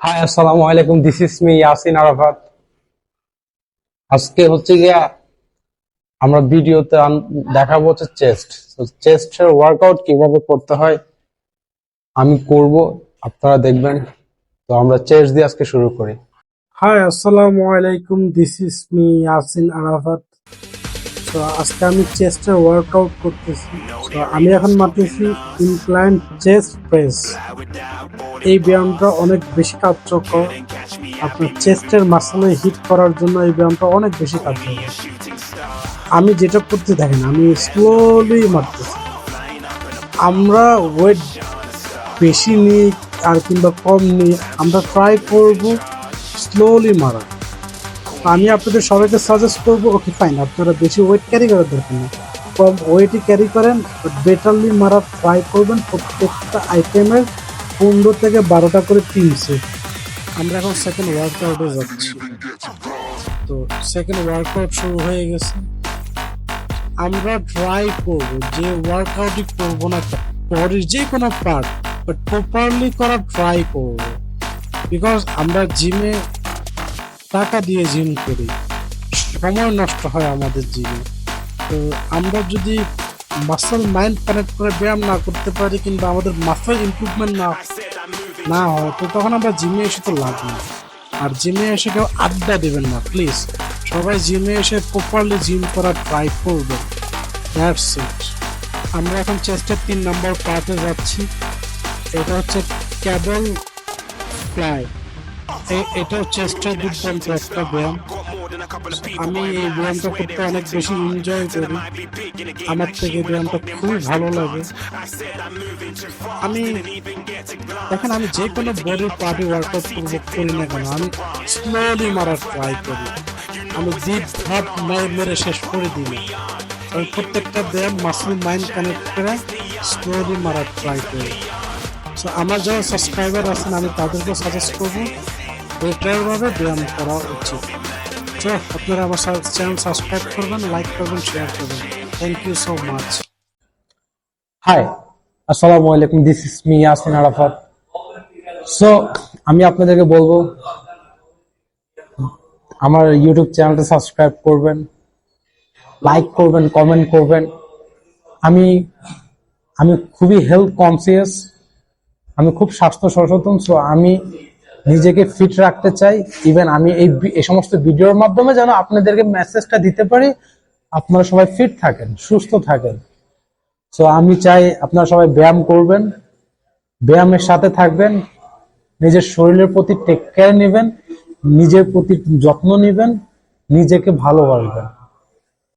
High আসসালামু আলাইকুম, this is me Yasin Arafat. আজকে হচ্ছে গিয়া আমরা ভিডিওতে দেখাবো হচ্ছে চেস্টের ওয়ার্কআউট কিভাবে করতে হয় আমি করব, আপনারা দেখবেন। তো আমরা চেস্ট দিয়ে আজকে শুরু করি। হাই আসসালামু আলাইকুম, this is me Yasin Arafat. তো আজকে আমি চেস্টের ওয়ার্কআউট করতেছি। তো আমি এখন মারতেছি ইনক্লাইন চেস্ট প্রেস। এই ব্যায়ামটা অনেক বেশি কার্যকর। আপনার চেস্টের মাসলে হিট করার জন্য এই ব্যায়ামটা অনেক বেশি কার্যকর। আমি যেটা করতে দেখেন, আমি স্লোলি মারতেছি। আমরা ওয়েট বেশি নিই আর কিংবা কম নিই, আমরা ট্রাই করব স্লোলি মারা। আমি আপনাদের সবাইকে সাজেস্ট করবো, ওকে ফাইন, আপনারা বেশি ওয়েট ক্যারি করার দরকার না, কম ওয়েটই ক্যারি করেন, বাট বেটারলি মারার ট্রাই করবেন। প্রত্যেকটা আইটেমের 15 থেকে 12টা করে 3 সেট। আমরা এখন সেকেন্ড ওয়ার্কআউটে যাচ্ছি। তো সেকেন্ড ওয়ার্কআউট শুরু হয়ে গেছে। আমরা ট্রাই করব যে ওয়ার্কআউটই করবো না বডির যে কোনো পার্ট, বাট প্রপারলি করার ট্রাই করব। বিকজ আমরা জিমে টাকা দিয়ে জিম করি, সময় নষ্ট হয় আমাদের জিমে। তো আমরা যদি মাসল মাইন্ড কানেক্ট করে ব্যায়াম না করতে পারি কিংবা আমাদের মাসল ইমপ্রুভমেন্ট না হয়, তো তখন আমরা জিমে এসে তো লাভ নেই। আর জিমে এসে কেউ আড্ডা দেবেন না প্লিজ, সবাই জিমে এসে প্রপারলি জিম করার ট্রাই করবেন। That's it. আমরা এখন চেস্টের 3 নম্বর পার্টে যাচ্ছি। এটা হচ্ছে ক্যাবল ফ্লাই। এটা চেস্টের দুর্দান্ত একটা ব্যায়াম। আমি এই ব্যায়ামটা করতে অনেক বেশি এনজয় করি, আমার থেকে ব্যায়ামটা খুবই ভালো লাগে। আমি দেখেন, আমি যে কোনো বডি পার্টি ওয়ার্কআউট করি না কেন, আমি স্লোলি মারার ট্রাই করি। আমি ডিপ ভাব মেরে শেষ করে দিই। আমি প্রত্যেকটা ব্যায়াম মাসল মাইন্ড কানেক্ট করে স্লোলি মারার ট্রাই করি। সো আমার যারা সাবস্ক্রাইবার আছেন, আমি তাদেরকে সাজেস্ট করবো বেটারভাবে ব্যায়াম করা উচিত। তো আপনারা আমার চ্যানেল সাবস্ক্রাইব করবেন, লাইক করবেন, শেয়ার করবেন। Thank you so much. Hi আসসালামু আলাইকুম, this is me Yasin Arafat. So আমি আপনাদেরকে বলবো আমার ইউটিউব চ্যানেলটা সাবস্ক্রাইব করবেন, লাইক করবেন, কমেন্ট করবেন। আমি আমি খুবই হেলথ কনসিয়াস, আমি খুব স্বাস্থ্য সচেতন। সো আমি নিজেকে ফিট রাখতে চাই। ইভেন আমি এই সমস্ত ভিডিওর মাধ্যমে যেন আপনাদেরকে মেসেজটা দিতে পারি, আপনারা সবাই ফিট থাকেন, সুস্থ থাকেন। সো আমি চাই আপনারা সবাই ব্যায়াম করবেন, ব্যায়ামের সাথে থাকবেন, নিজের শরীরের প্রতি টেক কেয়ার নেবেন, নিজের প্রতি যত্ন নেবেন, নিজেকে ভালোবাসবেন।